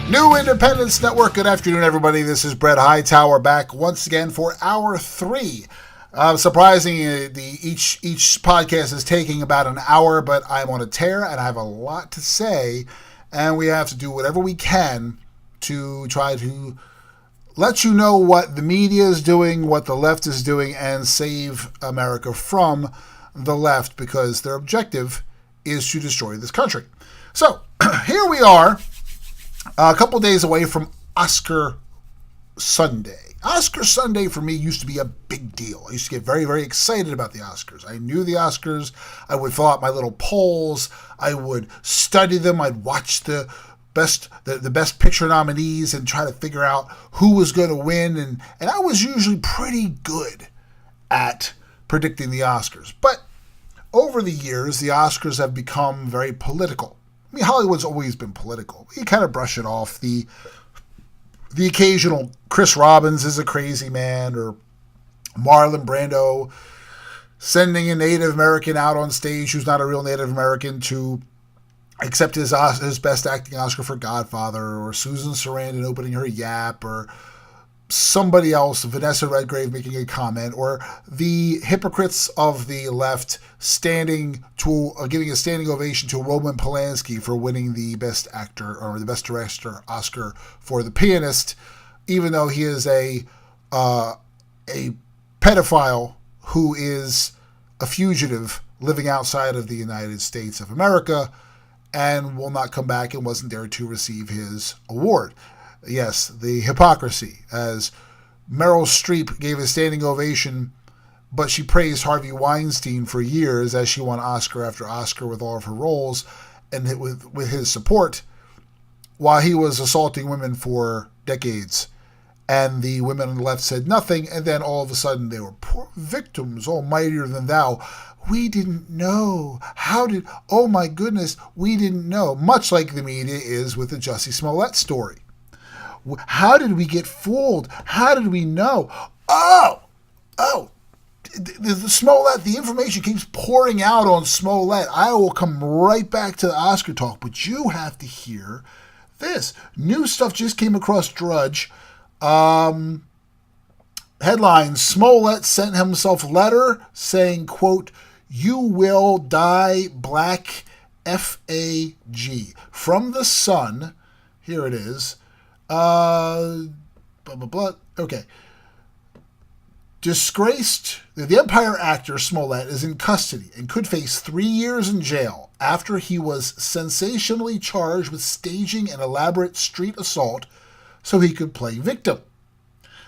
New Independence Network. Good afternoon, everybody. This is Brett Hightower back once again for hour 3. Surprisingly, each podcast is taking about an hour, but I'm on a tear and I have a lot to say, and we have to do whatever we can to try to let you know what the media is doing, what the left is doing, and save America from the left, because their objective is to destroy this country. So here we are, a couple days away from Oscar Sunday. Oscar Sunday for me used to be a big deal. I used to get very, very excited about the Oscars. I knew the Oscars. I would fill out my little polls. I would study them. I'd watch the best picture nominees and try to figure out who was going to win. And I was usually pretty good at predicting the Oscars. But over the years, the Oscars have become very political. I mean, Hollywood's always been political. You kind of brush it off. The occasional Chris Robbins is a crazy man, or Marlon Brando sending a Native American out on stage who's not a real Native American to accept his best acting Oscar for Godfather, or Susan Sarandon opening her yap, or somebody else, Vanessa Redgrave, making a comment, or the hypocrites of the left giving a standing ovation to Roman Polanski for winning the best actor or the best director Oscar for The Pianist, even though he is a pedophile who is a fugitive living outside of the United States of America and will not come back and wasn't there to receive his award. Yes, the hypocrisy, as Meryl Streep gave a standing ovation, but she praised Harvey Weinstein for years as she won Oscar after Oscar with all of her roles and with his support, while he was assaulting women for decades. And the women on the left said nothing, and then all of a sudden they were poor victims, all mightier than thou. We didn't know. Oh my goodness, we didn't know. Much like the media is with the Jussie Smollett story. How did we get fooled? How did we know? The Smollett, the information keeps pouring out on Smollett. I will come right back to the Oscar talk, but you have to hear this. New stuff just came across Drudge. Headline, Smollett sent himself letter saying, quote, "You will die black, F-A-G." From the Sun, here it is. Blah, blah, blah. Okay. Disgraced, the Empire actor Smollett is in custody and could face 3 years in jail after he was sensationally charged with staging an elaborate street assault so he could play victim.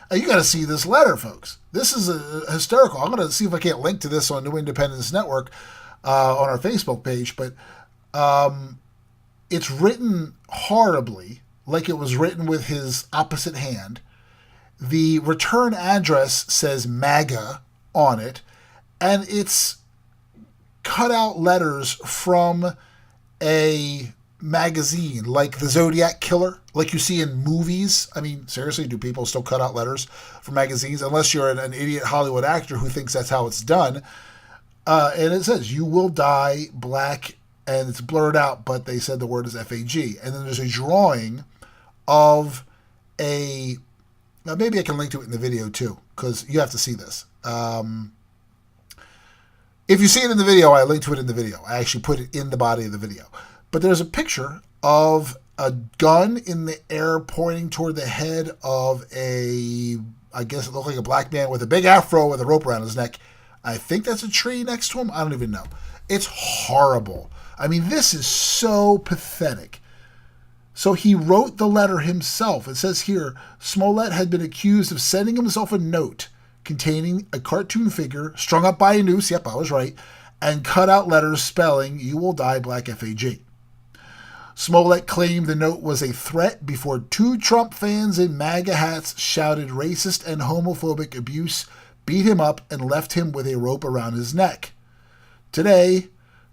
Now, you got to see this letter, folks. This is hysterical. I'm going to see if I can't link to this on New Independence Network on our Facebook page, but it's written horribly, like it was written with his opposite hand. The return address says MAGA on it, and it's cut out letters from a magazine like the Zodiac Killer, like you see in movies. I mean, seriously, do people still cut out letters from magazines? Unless you're an idiot Hollywood actor who thinks that's how it's done. And it says, "You will die black," and it's blurred out, but they said the word is F-A-G. And then there's a drawing of now maybe I can link to it in the video too, because you have to see this. If you see it in the video, I linked to it in the video. I actually put it in the body of the video. But there's a picture of a gun in the air pointing toward the head of I guess it looked like a black man with a big afro with a rope around his neck. I think that's a tree next to him. I don't even know. It's horrible. I mean, this is so pathetic. So he wrote the letter himself. It says here, Smollett had been accused of sending himself a note containing a cartoon figure strung up by a noose, yep, I was right, and cut out letters spelling, "You will die black, F-A-G." Smollett claimed the note was a threat before 2 Trump fans in MAGA hats shouted racist and homophobic abuse, beat him up, and left him with a rope around his neck. Today,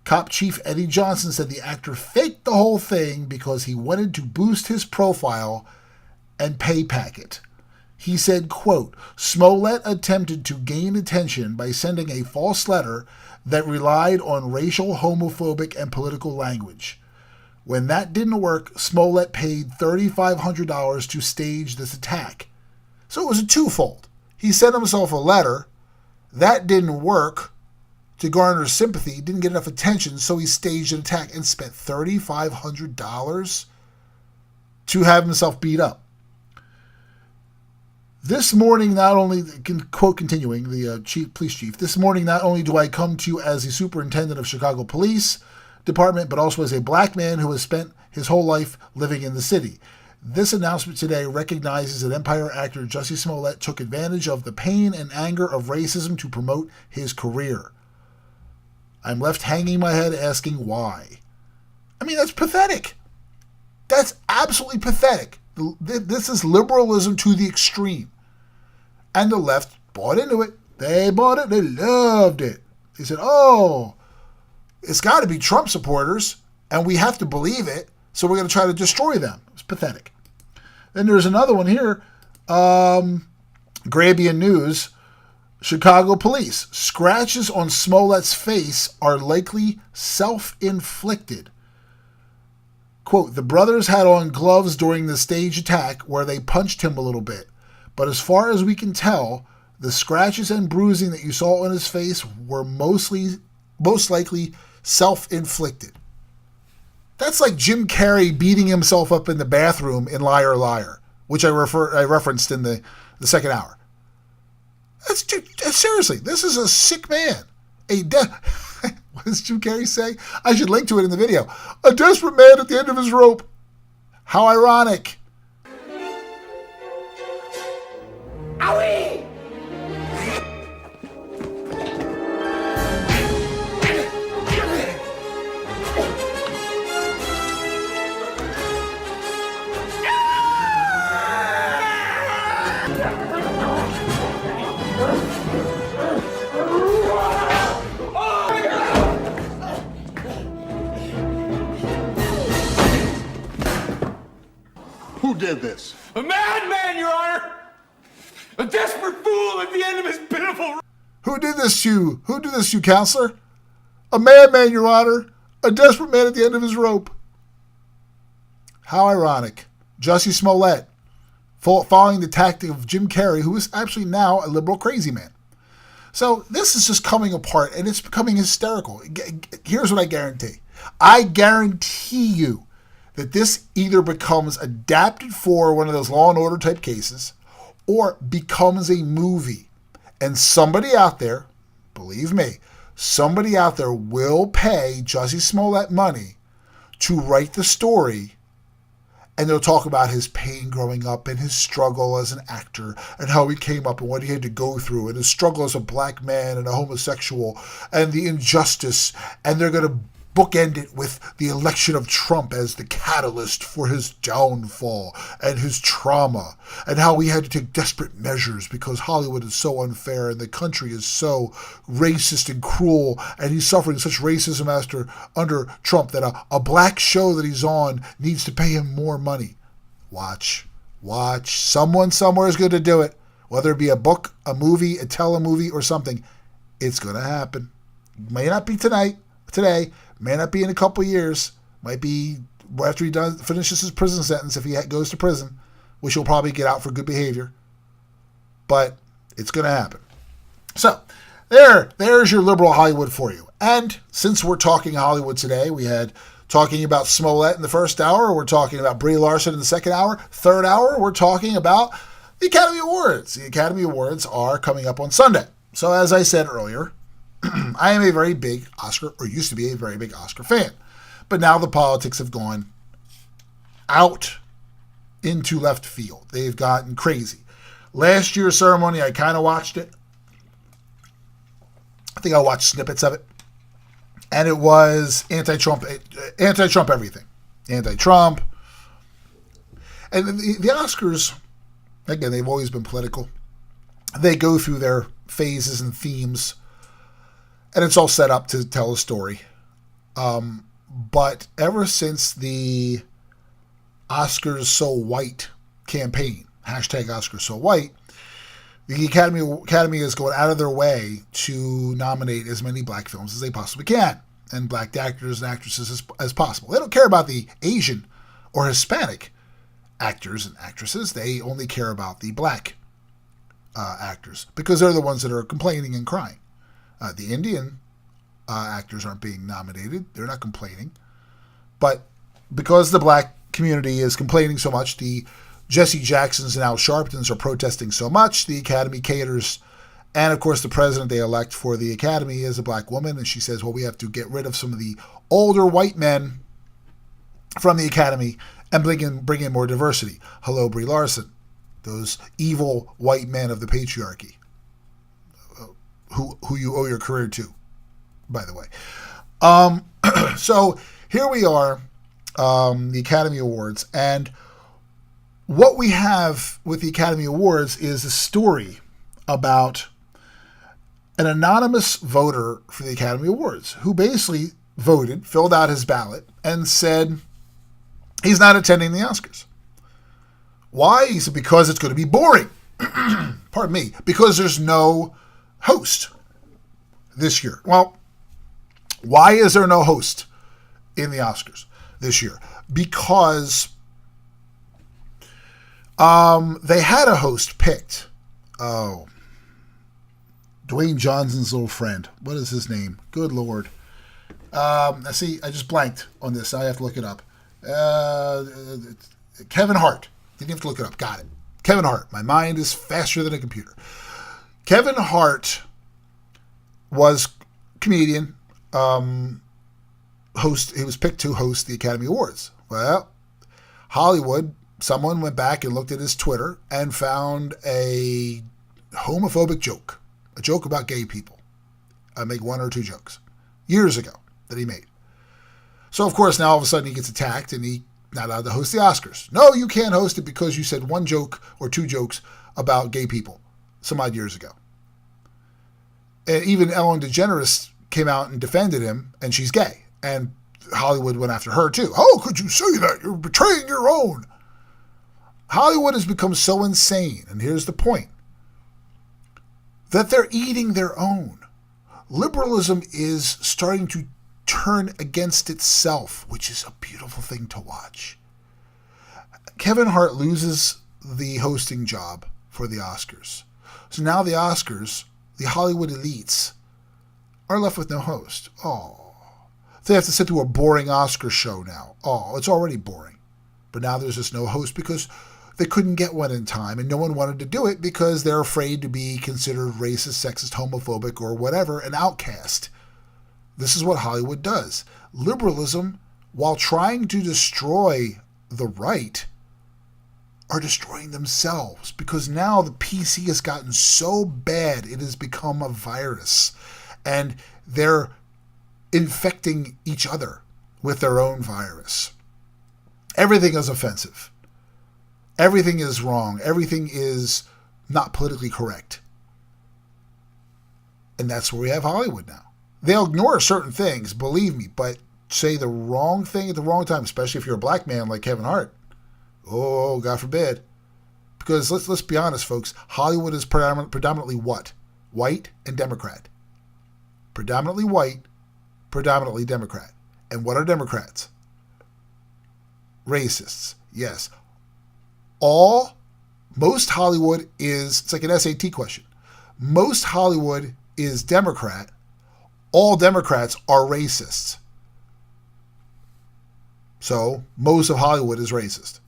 Cop Chief Eddie Johnson said the actor faked the whole thing because he wanted to boost his profile and pay packet. He said, quote, Smollett attempted to gain attention by sending a false letter that relied on racial, homophobic, and political language. When that didn't work, Smollett paid $3,500 to stage this attack. So it was a twofold. He sent himself a letter. That didn't work to garner sympathy, didn't get enough attention, so he staged an attack and spent $3,500 to have himself beat up. This morning, not only, quote continuing, the police chief, this morning not only do I come to you as the superintendent of Chicago Police Department, but also as a black man who has spent his whole life living in the city. This announcement today recognizes that Empire actor Jussie Smollett took advantage of the pain and anger of racism to promote his career. I'm left hanging my head asking why. I mean, that's pathetic. That's absolutely pathetic. This is liberalism to the extreme. And the left bought into it. They bought it. They loved it. They said, oh, it's got to be Trump supporters, and we have to believe it, so we're going to try to destroy them. It's pathetic. Then there's another one here. Grabian News. Chicago police. Scratches on Smollett's face are likely self-inflicted. Quote, the brothers had on gloves during the stage attack where they punched him a little bit. But as far as we can tell, the scratches and bruising that you saw on his face were most likely self-inflicted. That's like Jim Carrey beating himself up in the bathroom in Liar Liar, which I referenced in the second hour. Seriously, this is a sick man. What does Jim Carrey say? I should link to it in the video. A desperate man at the end of his rope. How ironic. Owie! Who did this? A madman, Your Honor! A desperate fool at the end of his pitiful... Who did this to you? Who did this to you, counselor? A madman, Your Honor. A desperate man at the end of his rope. How ironic. Jussie Smollett, following the tactic of Jim Carrey, who is actually now a liberal crazy man. So this is just coming apart, and it's becoming hysterical. Here's what I guarantee. I guarantee you that this either becomes adapted for one of those Law and Order type cases or becomes a movie. And somebody out there, believe me, somebody out there will pay Jussie Smollett money to write the story, and they'll talk about his pain growing up and his struggle as an actor and how he came up and what he had to go through and his struggle as a black man and a homosexual and the injustice, and they're going to bookend it with the election of Trump as the catalyst for his downfall and his trauma and how he had to take desperate measures because Hollywood is so unfair and the country is so racist and cruel and he's suffering such racism under Trump that a black show that he's on needs to pay him more money. Watch. Someone somewhere is going to do it. Whether it be a book, a movie, a telemovie, or something, it's going to happen. It may not be today, may not be in a couple of years, might be after he finishes his prison sentence if he goes to prison, which he'll probably get out for good behavior. But it's going to happen. So there's your liberal Hollywood for you. And since we're talking Hollywood today, we had talking about Smollett in the first hour, we're talking about Brie Larson in the second hour. Third hour, we're talking about the Academy Awards. The Academy Awards are coming up on Sunday. So as I said earlier, I am a very big Oscar, or used to be a very big Oscar fan. But now the politics have gone out into left field. They've gotten crazy. Last year's ceremony, I kind of watched it. I think I watched snippets of it. And it was anti-Trump everything. Anti-Trump. And the Oscars, again, they've always been political. They go through their phases and themes. And it's all set up to tell a story. But ever since the Oscars So White campaign, hashtag Oscars So White, the Academy is going out of their way to nominate as many black films as they possibly can, and black actors and actresses as possible. They don't care about the Asian or Hispanic actors and actresses. They only care about the black actors, because they're the ones that are complaining and crying. The Indian actors aren't being nominated. They're not complaining. But because the black community is complaining so much, the Jesse Jacksons and Al Sharptons are protesting so much, the Academy caters. And, of course, the president they elect for the Academy is a black woman, and she says, well, we have to get rid of some of the older white men from the Academy and bring in more diversity. Hello, Brie Larson. Those evil white men of the patriarchy, who you owe your career to, by the way. So here we are, the Academy Awards, and what we have with the Academy Awards is a story about an anonymous voter for the Academy Awards who basically voted, filled out his ballot, and said he's not attending the Oscars. Why? He said because it's going to be boring. Pardon me. Because there's no host this year. Well, why is there no host in the Oscars this year? Because they had a host picked. Oh, Dwayne Johnson's little friend. What is his name? Good Lord. See, I just blanked on this. I have to look it up. Kevin Hart. Didn't have to look it up. Got it. Kevin Hart. My mind is faster than a computer. Kevin Hart was comedian, host. He was picked to host the Academy Awards. Well, Hollywood, someone went back and looked at his Twitter and found a homophobic joke, a joke about gay people. I make one or two jokes years ago that he made. So, of course, now all of a sudden he gets attacked and he's not allowed to host the Oscars. No, you can't host it because you said one joke or two jokes about gay people some odd years ago. And even Ellen DeGeneres came out and defended him, and she's gay. And Hollywood went after her, too. How could you say that? You're betraying your own. Hollywood has become so insane, and here's the point, that they're eating their own. Liberalism is starting to turn against itself, which is a beautiful thing to watch. Kevin Hart loses the hosting job for the Oscars. So now the Oscars, the Hollywood elites, are left with no host. Oh. They have to sit through a boring Oscar show now. Oh, it's already boring. But now there's just no host because they couldn't get one in time, and no one wanted to do it because they're afraid to be considered racist, sexist, homophobic, or whatever, an outcast. This is what Hollywood does. Liberalism, while trying to destroy the right, are destroying themselves because now the PC has gotten so bad it has become a virus, and they're infecting each other with their own virus. Everything is offensive. Everything is wrong. Everything is not politically correct. And that's where we have Hollywood now. They'll ignore certain things, believe me, but say the wrong thing at the wrong time, especially if you're a black man like Kevin Hart. Oh, God forbid. Because let's be honest, folks, Hollywood is predominantly what? White and Democrat. Predominantly white, predominantly Democrat. And what are Democrats? Racists. Yes. Most Hollywood is, it's like an SAT question. Most Hollywood is Democrat. All Democrats are racists. So most of Hollywood is racist.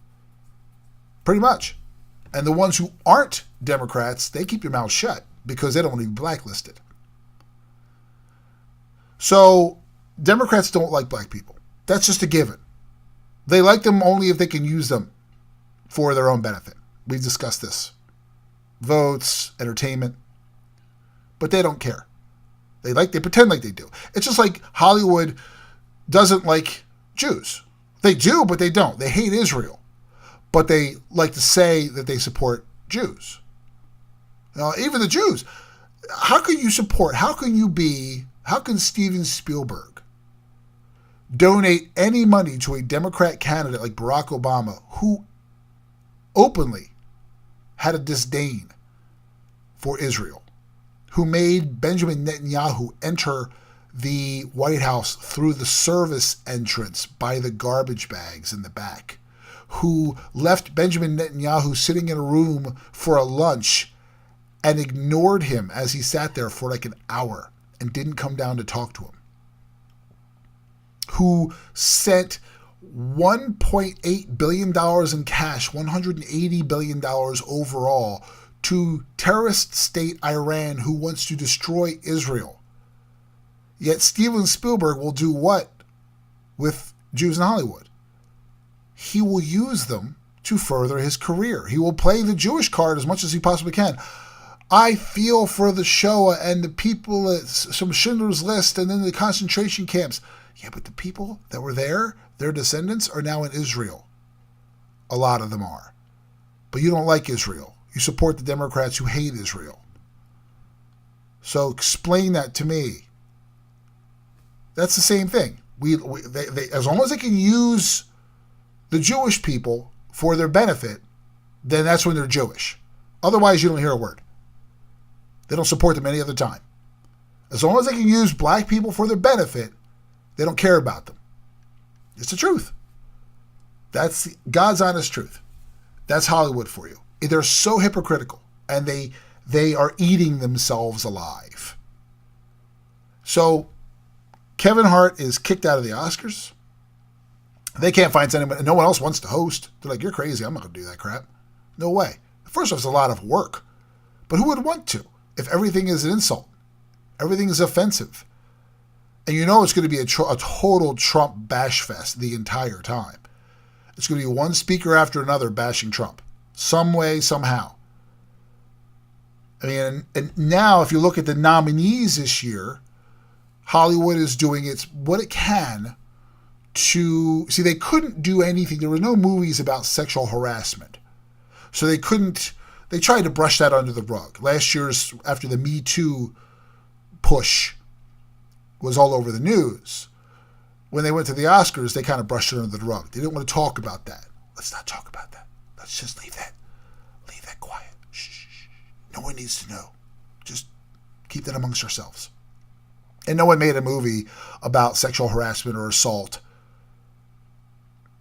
Pretty much. And the ones who aren't Democrats, they keep their mouths shut because they don't want to be blacklisted. So Democrats don't like black people. That's just a given. They like them only if they can use them for their own benefit. We've discussed this. Votes, entertainment. But they don't care. They pretend like they do. It's just like Hollywood doesn't like Jews. They do, but they don't. They hate Israel. But they like to say that they support Jews. Now, even the Jews. How can Steven Spielberg donate any money to a Democrat candidate like Barack Obama, who openly had a disdain for Israel, who made Benjamin Netanyahu enter the White House through the service entrance by the garbage bags in the back, who left Benjamin Netanyahu sitting in a room for a lunch and ignored him as he sat there for like an hour and didn't come down to talk to him, who sent $1.8 billion in cash, $180 billion overall, to terrorist state Iran, who wants to destroy Israel. Yet Steven Spielberg will do what with Jews in Hollywood? He will use them to further his career. He will play the Jewish card as much as he possibly can. I feel for the Shoah and the people at some Schindler's List and then the concentration camps. Yeah, but the people that were there, their descendants, are now in Israel. A lot of them are. But you don't like Israel. You support the Democrats who hate Israel. So explain that to me. That's the same thing. They, as long as they can use the Jewish people for their benefit, then that's when they're Jewish. Otherwise, you don't hear a word. They don't support them any other time. As long as they can use black people for their benefit, they don't care about them. It's the truth. That's God's honest truth. That's Hollywood for you. They're so hypocritical, and they are eating themselves alive. So Kevin Hart is kicked out of the Oscars. They can't find anyone. No one else wants to host. They're like, you're crazy. I'm not going to do that crap. No way. First off, it's a lot of work. But who would want to if everything is an insult? Everything is offensive. And you know it's going to be a total Trump bash fest the entire time. It's going to be one speaker after another bashing Trump. Some way, somehow. I mean, and now if you look at the nominees this year, Hollywood is doing what it can to... See, they couldn't do anything. There were no movies about sexual harassment. So they couldn't... They tried to brush that under the rug. Last year's, after the Me Too push was all over the news, when they went to the Oscars, they kind of brushed it under the rug. They didn't want to talk about that. Let's not talk about that. Let's just leave that quiet. Shh. No one needs to know. Just keep that amongst ourselves. And no one made a movie about sexual harassment or assault.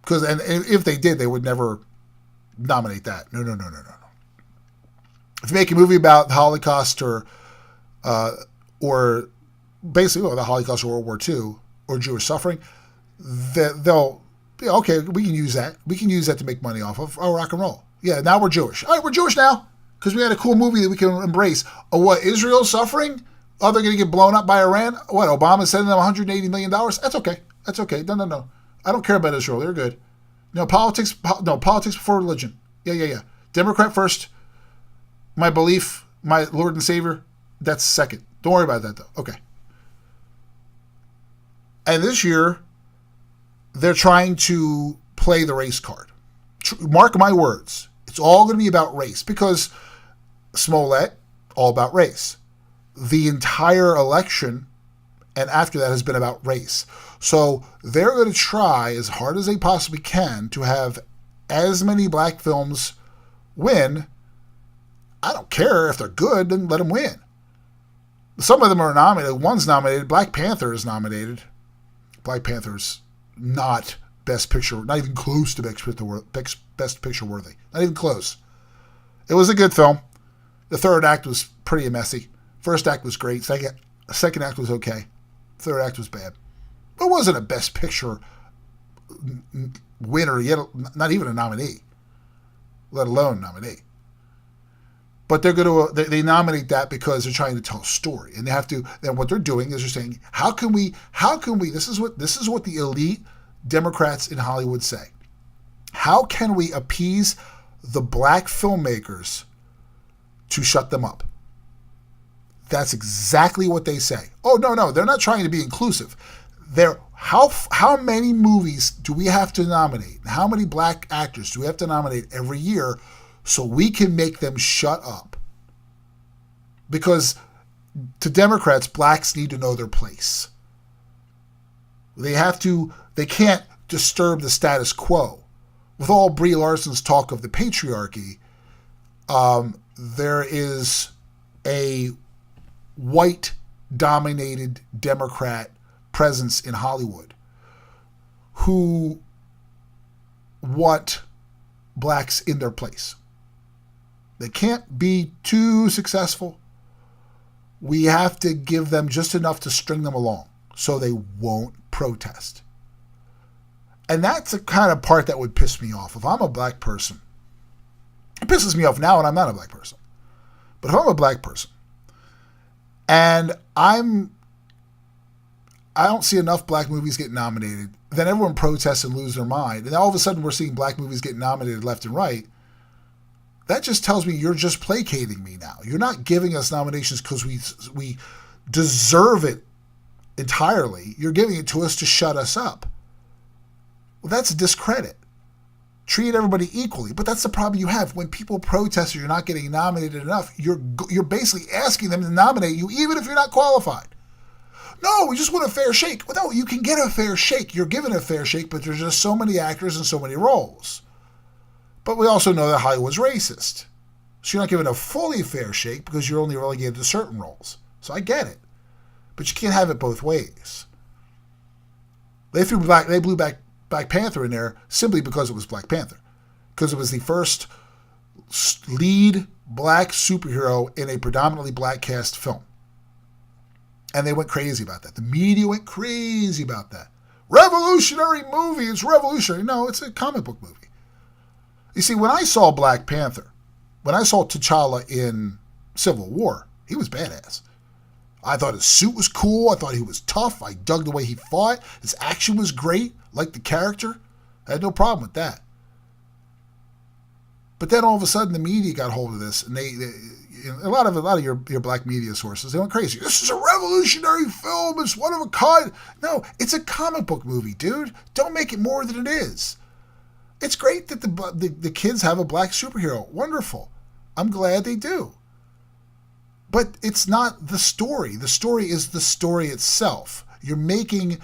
And if they did, they would never nominate that. No. If you make a movie about the Holocaust or basically the Holocaust or World War II or Jewish suffering, they'll okay, we can use that. We can use that to make money off of. Oh, rock and roll. Yeah, now we're Jewish. All right, we're Jewish now because we had a cool movie that we can embrace. Oh, what, Israel's suffering? Oh, they're going to get blown up by Iran? What, Obama's sending them $180 million? That's okay. No. I don't care about Israel. They're good. Politics before religion. Yeah. Democrat first. My belief, my Lord and Savior, that's second. Don't worry about that, though. Okay. And this year, they're trying to play the race card. Mark my words. It's all going to be about race because Smollett, all about race. The entire election and after that has been about race. So they're going to try as hard as they possibly can to have as many black films win. I don't care if they're good, then let them win. Some of them are nominated. One's nominated. Black Panther is nominated. Black Panther's not Best Picture, not even close to Best Picture worthy. Not even close. It was a good film. The third act was pretty messy. First act was great. Second act was okay. Third act was bad. It wasn't a Best Picture winner yet, not even a nominee, let alone nominee. But they're going to they nominate that because they're trying to tell a story, and they have to. Then what they're doing is they're saying, how can we? This is what the elite Democrats in Hollywood say. How can we appease the black filmmakers to shut them up? That's exactly what they say. Oh, no, they're not trying to be inclusive. How many movies do we have to nominate? How many black actors do we have to nominate every year so we can make them shut up? Because to Democrats, blacks need to know their place. They can't disturb the status quo. With all Brie Larson's talk of the patriarchy, There is a white-dominated Democrat presence in Hollywood who want blacks in their place. They can't be too successful. We have to give them just enough to string them along so they won't protest. And that's the kind of part that would piss me off. If I'm a black person, it pisses me off now and I'm not a black person. But if I'm a black person and I don't see enough black movies get nominated, then everyone protests and lose their mind. And all of a sudden we're seeing black movies get nominated left and right. That just tells me you're just placating me now. You're not giving us nominations because we deserve it entirely. You're giving it to us to shut us up. Well, that's a discredit. Treat everybody equally. But that's the problem you have. When people protest or you're not getting nominated enough, you're basically asking them to nominate you even if you're not qualified. No, we just want a fair shake. Well, no, you can get a fair shake. You're given a fair shake, but there's just so many actors and so many roles. But we also know that Hollywood's racist. So you're not given a fully fair shake because you're only relegated to certain roles. So I get it. But you can't have it both ways. They blew back Black Panther in there simply because it was Black Panther. Because it was the first lead black superhero in a predominantly black cast film. And they went crazy about that. The media went crazy about that. Revolutionary movie. It's revolutionary. No, it's a comic book movie. You see, when I saw Black Panther, when I saw T'Challa in Civil War, he was badass. I thought his suit was cool. I thought he was tough. I dug the way he fought. His action was great. Liked the character. I had no problem with that. But then all of a sudden the media got hold of this, and they a lot of your black media sources, they went crazy. This is a revolutionary film. It's one of a kind. No, it's a comic book movie, dude. Don't make it more than it is. It's great that the kids have a black superhero. Wonderful. I'm glad they do. But it's not the story. The story is the story itself. You're making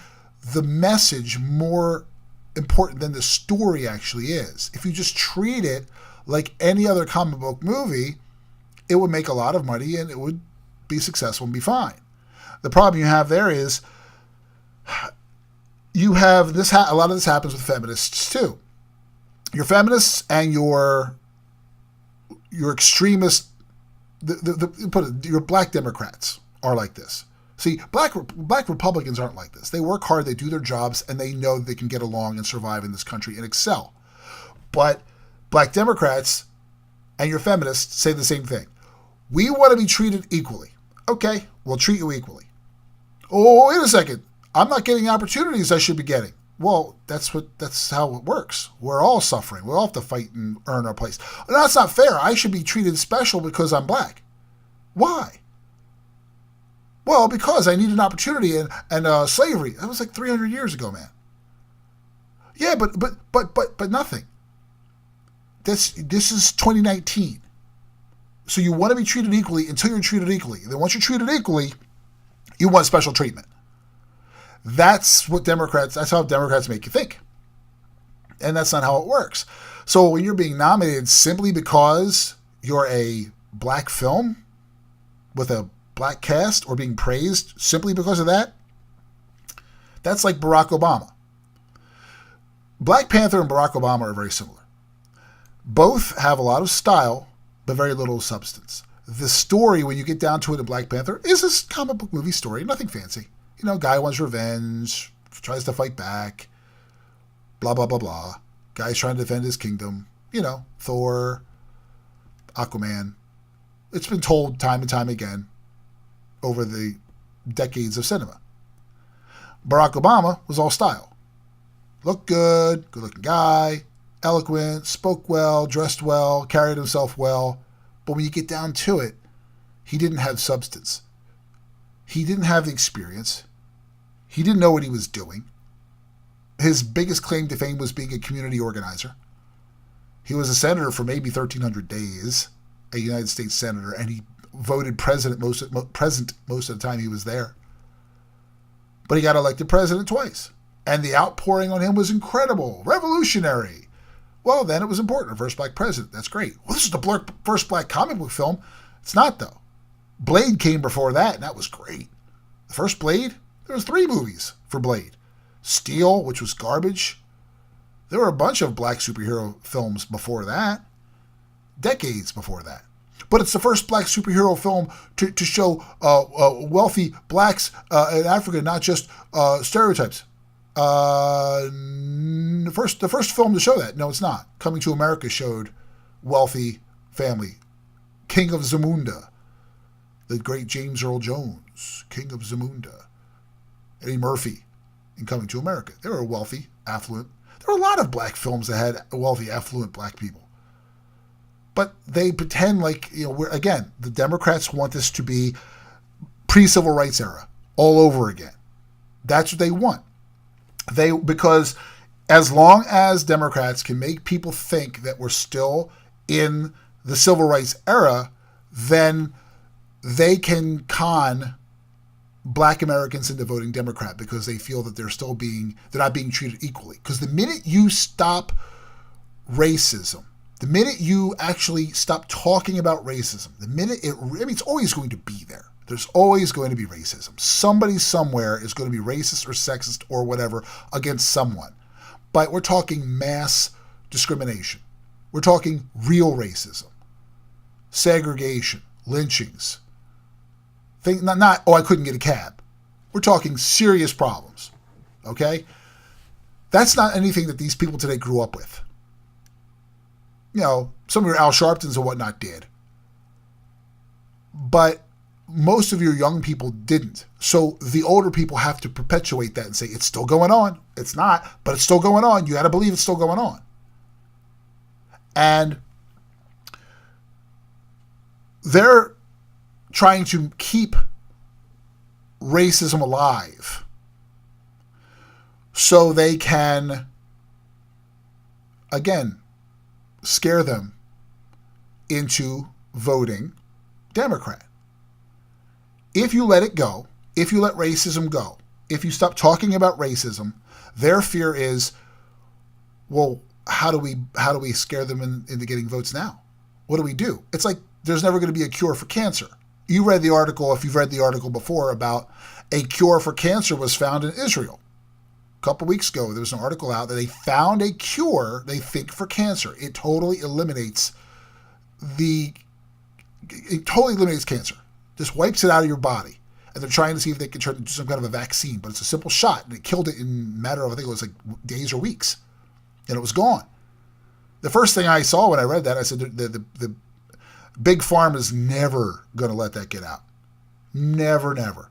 the message more important than the story actually is. If you just treat it like any other comic book movie, it would make a lot of money and it would be successful and be fine. The problem you have there is you have this. A lot of this happens with feminists too. Your feminists and your extremist, your black Democrats are like this. See, black Republicans aren't like this. They work hard, they do their jobs, and they know they can get along and survive in this country and excel. But black Democrats and your feminists say the same thing. We want to be treated equally. Okay, we'll treat you equally. Oh, wait a second. I'm not getting the opportunities I should be getting. Well, that's how it works. We're all suffering. We all have to fight and earn our place. No, that's not fair. I should be treated special because I'm black. Why? Well, because I need an opportunity and slavery. That was like 300 years ago, man. Yeah, but nothing. This is 2019. So you want to be treated equally until you're treated equally. Then once you're treated equally, you want special treatment. That's how Democrats make you think. And that's not how it works. So when you're being nominated simply because you're a black film with a black cast or being praised simply because of that, that's like Barack Obama. Black Panther and Barack Obama are very similar. Both have a lot of style, but very little substance. The story, when you get down to it in Black Panther, is this comic book movie story, nothing fancy. You know, guy wants revenge, tries to fight back, blah, blah, blah, blah. Guy's trying to defend his kingdom. You know, Thor, Aquaman. It's been told time and time again over the decades of cinema. Barack Obama was all style. Looked good, good-looking guy, eloquent, spoke well, dressed well, carried himself well. But when you get down to it, he didn't have substance. He didn't have the experience. He didn't know what he was doing. His biggest claim to fame was being a community organizer. He was a senator for maybe 1,300 days, a United States senator, and he voted president most of the time he was there. But he got elected president twice. And the outpouring on him was incredible, revolutionary. Well, then it was important. First black president. That's great. Well, this is the first black comic book film. It's not, though. Blade came before that, and that was great. The first Blade, there was 3 movies for Blade. Steel, which was garbage. There were a bunch of black superhero films before that. Decades before that. But it's the first black superhero film to show wealthy blacks in Africa, not just stereotypes. The first film to show that. No, it's not. Coming to America showed wealthy family. King of Zamunda. The great James Earl Jones. King of Zamunda. Eddie Murphy in Coming to America. They were wealthy, affluent. There were a lot of black films that had wealthy, affluent black people. But they pretend like, again, the Democrats want this to be pre-civil rights era all over again. That's what they want. Because as long as Democrats can make people think that we're still in the civil rights era, then they can con black Americans into voting Democrat because they feel that they're not being treated equally. Because the minute you stop racism, the minute you actually stop talking about racism, it's always going to be there. There's always going to be racism. Somebody somewhere is going to be racist or sexist or whatever against someone. But we're talking mass discrimination. We're talking real racism, segregation, lynchings. I couldn't get a cab. We're talking serious problems. Okay? That's not anything that these people today grew up with. Some of your Al Sharptons and whatnot did. But most of your young people didn't. So the older people have to perpetuate that and say, it's still going on. It's not, but it's still going on. You got to believe it's still going on. And they're trying to keep racism alive so they can, again, scare them into voting Democrat. If you let it go, if you let racism go, if you stop talking about racism, their fear is, well, how do we scare them into getting votes now? What do we do? It's like there's never going to be a cure for cancer. If you've read the article before about a cure for cancer was found in Israel. A couple weeks ago, there was an article out that they found a cure, they think, for cancer. It totally eliminates cancer. Just wipes it out of your body. And they're trying to see if they can turn it into some kind of a vaccine. But it's a simple shot. And it killed it in a matter of, I think it was like days or weeks. And it was gone. The first thing I saw when I read that, I said, the big pharma is never going to let that get out. Never, never.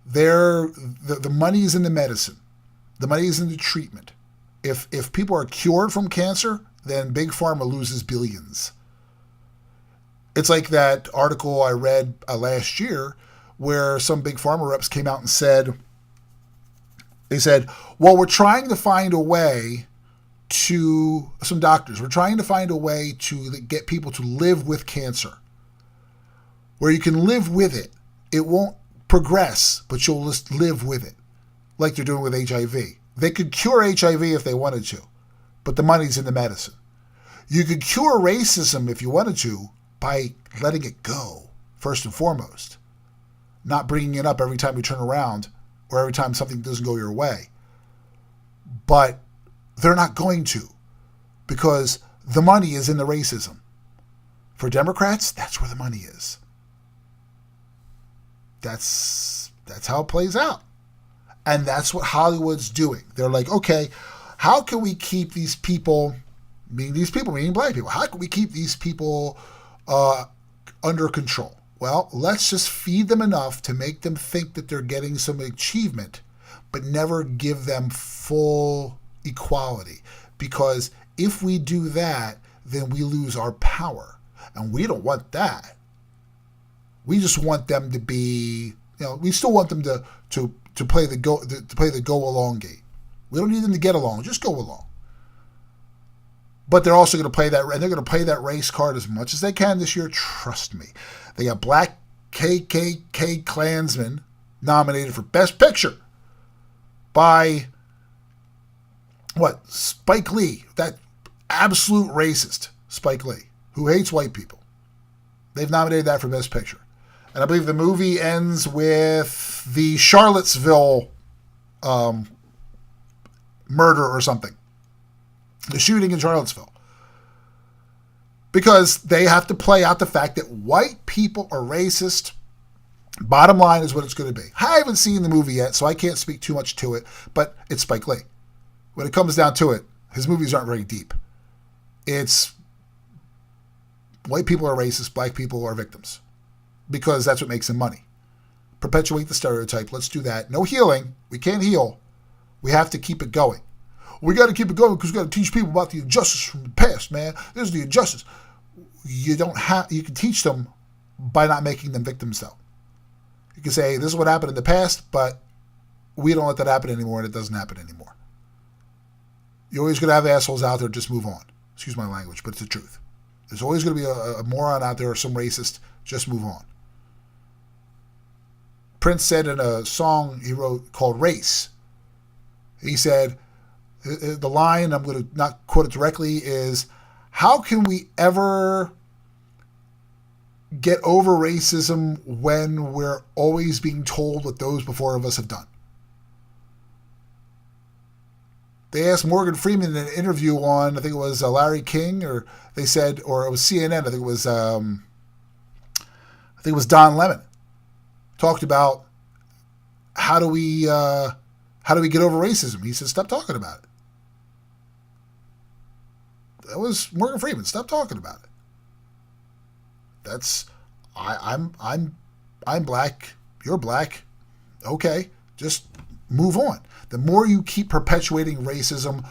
The money is in the medicine. The money is in the treatment. If people are cured from cancer, then big pharma loses billions. It's like that article I read last year where some big pharma reps came out and said, well, we're trying to find a way to, some doctors, we're trying to find a way to get people to live with cancer, where you can live with it. It won't progress, but you'll just live with it, like they're doing with HIV. They could cure HIV if they wanted to, but the money's in the medicine. You could cure racism if you wanted to by letting it go, first and foremost. Not bringing it up every time you turn around or every time something doesn't go your way. But they're not going to, because the money is in the racism. For Democrats, that's where the money is. That's how it plays out. And that's what Hollywood's doing. They're like, okay, how can we keep these people, meaning black people, how can we keep these people under control? Well, let's just feed them enough to make them think that they're getting some achievement, but never give them full equality. Because if we do that, then we lose our power. And we don't want that. We just want them to be, we still want them to play the go along game. We don't need them to get along, just go along. But they're also going to play that, and they're going to play that race card as much as they can this year. Trust me. They got black KKK Klansmen nominated for Best Picture by Spike Lee. That absolute racist, Spike Lee, who hates white people. They've nominated that for Best Picture. And I believe the movie ends with the Charlottesville murder or something. The shooting in Charlottesville. Because they have to play out the fact that white people are racist. Bottom line is what it's going to be. I haven't seen the movie yet, so I can't speak too much to it, but it's Spike Lee. When it comes down to it, his movies aren't very deep. It's white people are racist, black people are victims. Because that's what makes them money. Perpetuate the stereotype. Let's do that. No healing. We can't heal. We have to keep it going. We got to keep it going because we got to teach people about the injustice from the past, man. This is the injustice. You can teach them by not making them victims, though. You can say, this is what happened in the past, but we don't let that happen anymore, and it doesn't happen anymore. You're always going to have assholes out there. Just move on. Excuse my language, but it's the truth. There's always going to be a moron out there or some racist. Just move on. Prince said in a song he wrote called Race, he said, the line, I'm going to not quote it directly, is, how can we ever get over racism when we're always being told what those before of us have done? They asked Morgan Freeman in an interview on, I think it was Larry King, or they said, or it was CNN, I think it was Don Lemon, talked about how do we get over racism? He said, stop talking about it. That was Morgan Freeman. Stop talking about it. That's I'm black. You're black. Okay, just move on. The more you keep perpetuating racism,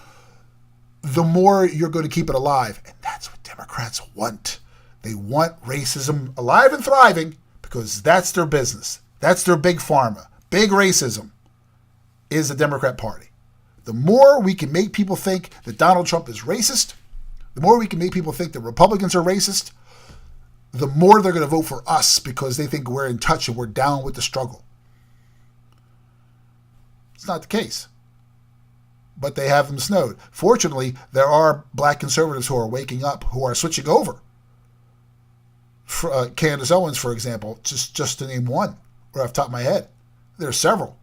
the more you're going to keep it alive, and that's what Democrats want. They want racism alive and thriving because that's their business. That's their big pharma. Big racism is the Democrat Party. The more we can make people think that Donald Trump is racist, the more we can make people think that Republicans are racist, the more they're going to vote for us because they think we're in touch and we're down with the struggle. It's not the case. But they have them snowed. Fortunately, there are black conservatives who are waking up, who are switching over. Candace Owens, for example, just to name one, right off the top of my head. There are several.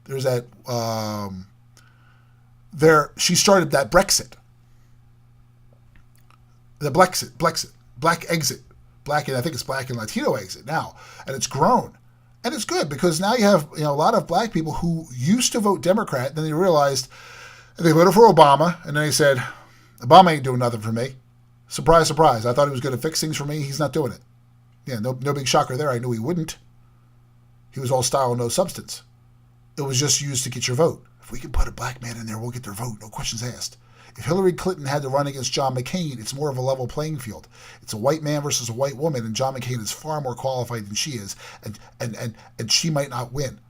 There's that, she started that Brexit. The Blexit, black exit, I think it's black and Latino exit now, and it's grown, and it's good because now you have a lot of black people who used to vote Democrat, then they realized they voted for Obama, and then they said, Obama ain't doing nothing for me. Surprise, surprise! I thought he was going to fix things for me. He's not doing it. Yeah, no big shocker there. I knew he wouldn't. He was all style, no substance. It was just used to get your vote. If we can put a black man in there, we'll get their vote. No questions asked. If Hillary Clinton had to run against John McCain, it's more of a level playing field. It's a white man versus a white woman, and John McCain is far more qualified than she is, and she might not win.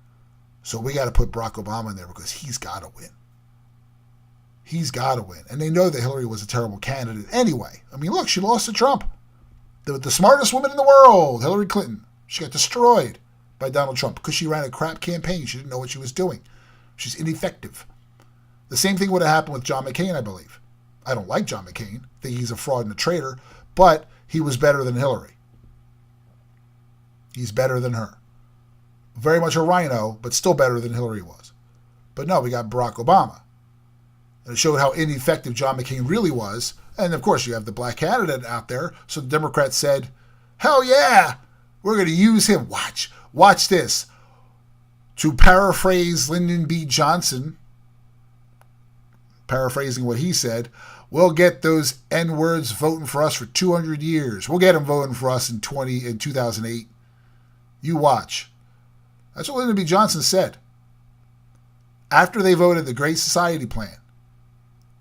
So we got to put Barack Obama in there because he's got to win. He's got to win. And they know that Hillary was a terrible candidate anyway. I mean, look, she lost to Trump. The smartest woman in the world, Hillary Clinton. She got destroyed by Donald Trump because she ran a crap campaign. She didn't know what she was doing. She's ineffective. The same thing would have happened with John McCain, I believe. I don't like John McCain. I think he's a fraud and a traitor, but he was better than Hillary. He's better than her. Very much a rhino, but still better than Hillary was. But no, we got Barack Obama. And it showed how ineffective John McCain really was. And of course, you have the black candidate out there. So the Democrats said, hell yeah, we're going to use him. Watch this. To paraphrase Lyndon B. Johnson, paraphrasing what he said, we'll get those N-words voting for us for 200 years. We'll get them voting for us in 2008. You watch. That's what Lyndon B. Johnson said. After they voted the Great Society Plan,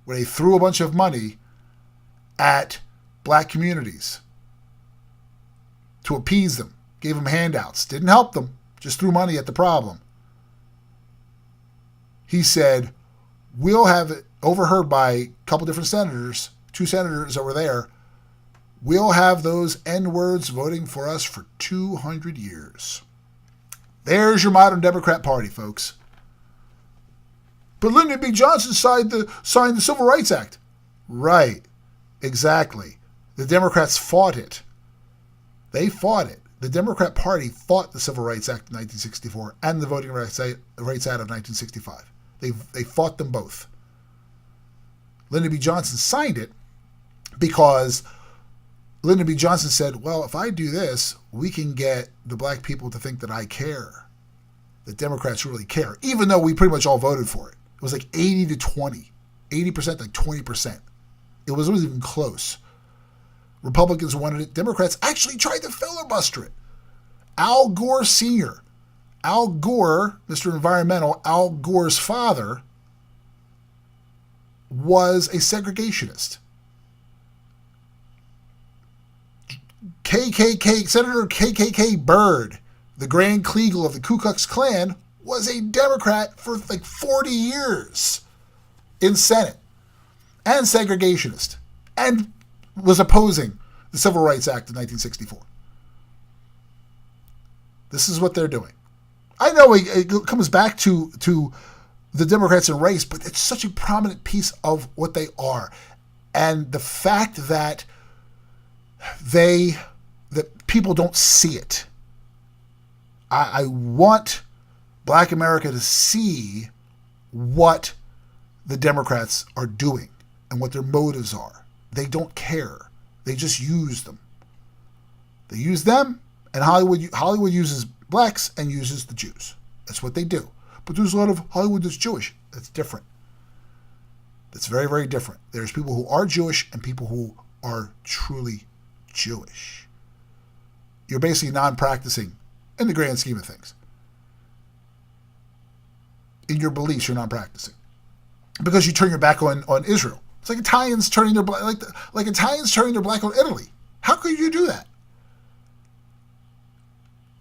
where they threw a bunch of money at black communities to appease them, gave them handouts, didn't help them, just threw money at the problem. He said, we'll have it overheard by a couple different senators, 2 senators over there, we'll have those N-words voting for us for 200 years. There's your modern Democrat Party, folks. But Lyndon B. Johnson signed the Civil Rights Act. Right. Exactly. The Democrats fought it. They fought it. The Democrat Party fought the Civil Rights Act of 1964 and the Voting Rights Act of 1965. They fought them both. Lyndon B. Johnson signed it because Lyndon B. Johnson said, well, if I do this, we can get the black people to think that I care, that Democrats really care, even though we pretty much all voted for it. It was like 80 to 20, 80%, like 20%. It wasn't even close. Republicans wanted it. Democrats actually tried to filibuster it. Al Gore Sr., Al Gore, Mr. Environmental, Al Gore's father, was a segregationist. Senator KKK Byrd, the Grand Kleagle of the Ku Klux Klan, was a Democrat for like 40 years in Senate and segregationist and was opposing the Civil Rights Act of 1964. This is what they're doing. I know it comes back to the Democrats and race, but it's such a prominent piece of what they are. And the fact that that people don't see it. I want Black America to see what the Democrats are doing and what their motives are. They don't care. They just use them. They use them, and Hollywood uses blacks and uses the Jews. That's what they do. But there's a lot of Hollywood that's Jewish. That's different. That's very, very different. There's people who are Jewish and people who are truly Jewish. You're basically non-practicing in the grand scheme of things. In your beliefs, you're non-practicing because you turn your back on Israel. It's like Italians turning their like Italians turning their back on Italy. How could you do that?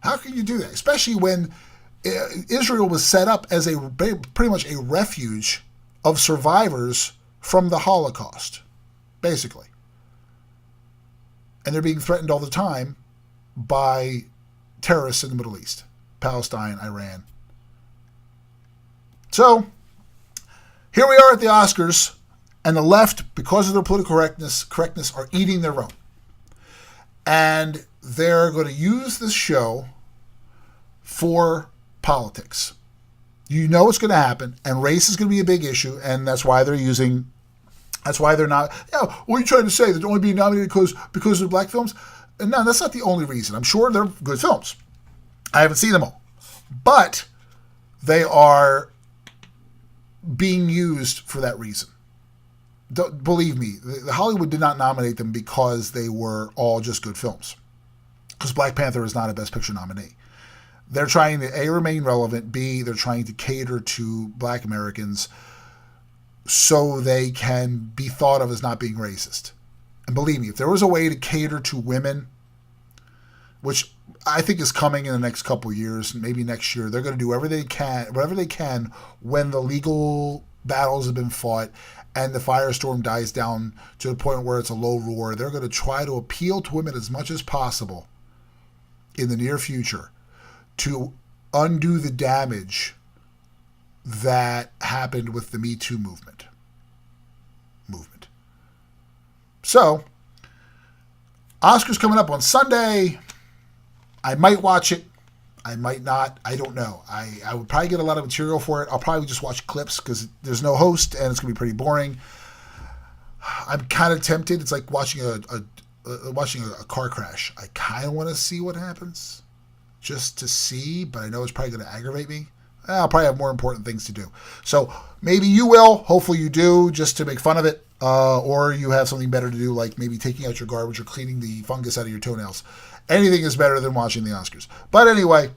How can you do that? Especially when Israel was set up as pretty much a refuge of survivors from the Holocaust, basically. And they're being threatened all the time by terrorists in the Middle East, Palestine, Iran. So, here we are at the Oscars, and the left, because of their political correctness, are eating their own. And they're going to use this show for politics. You know what's going to happen, and race is going to be a big issue, and that's why they're not, what are you trying to say? They're only being nominated because of black films? And no, that's not the only reason. I'm sure they're good films. I haven't seen them all. But they are being used for that reason. Believe me, Hollywood did not nominate them because they were all just good films. Because Black Panther is not a Best Picture nominee. They're trying to, A, remain relevant, B, they're trying to cater to black Americans so they can be thought of as not being racist. And believe me, if there was a way to cater to women, which I think is coming in the next couple of years, maybe next year, they're going to do whatever they can when the legal battles have been fought and the firestorm dies down to the point where it's a low roar. They're going to try to appeal to women as much as possible in the near future to undo the damage that happened with the Me Too movement. So, Oscars coming up on Sunday. I might watch it. I might not. I don't know. I would probably get a lot of material for it. I'll probably just watch clips because there's no host and it's going to be pretty boring. I'm kind of tempted. It's like watching a car crash. I kind of want to see what happens just to see, but I know it's probably going to aggravate me. I'll probably have more important things to do. So maybe you will. Hopefully you do, just to make fun of it. Or you have something better to do, like maybe taking out your garbage or cleaning the fungus out of your toenails. Anything is better than watching the Oscars. But anyway,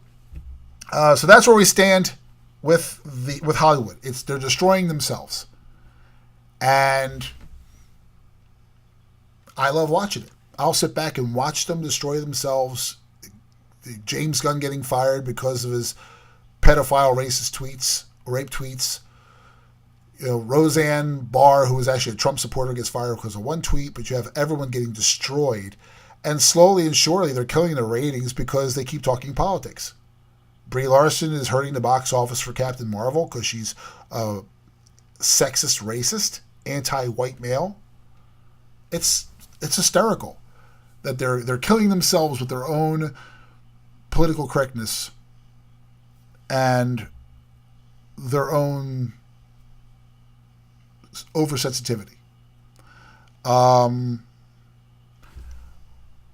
so that's where we stand with Hollywood. They're destroying themselves. And I love watching it. I'll sit back and watch them destroy themselves. James Gunn getting fired because of his pedophile, racist tweets, rape tweets. Roseanne Barr, who was actually a Trump supporter, gets fired because of one tweet, but you have everyone getting destroyed. And slowly and surely, they're killing their ratings because they keep talking politics. Brie Larson is hurting the box office for Captain Marvel because she's a sexist, racist, anti-white male. It's hysterical that they're killing themselves with their own political correctness and their own oversensitivity.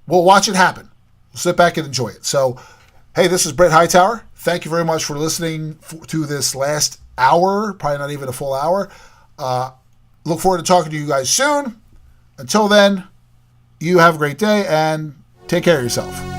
We'll watch it happen. We'll sit back and enjoy it. So, hey, this is Brett Hightower. Thank you very much for listening to this last hour, probably not even a full hour. Look forward to talking to you guys soon. Until then, you have a great day and take care of yourself.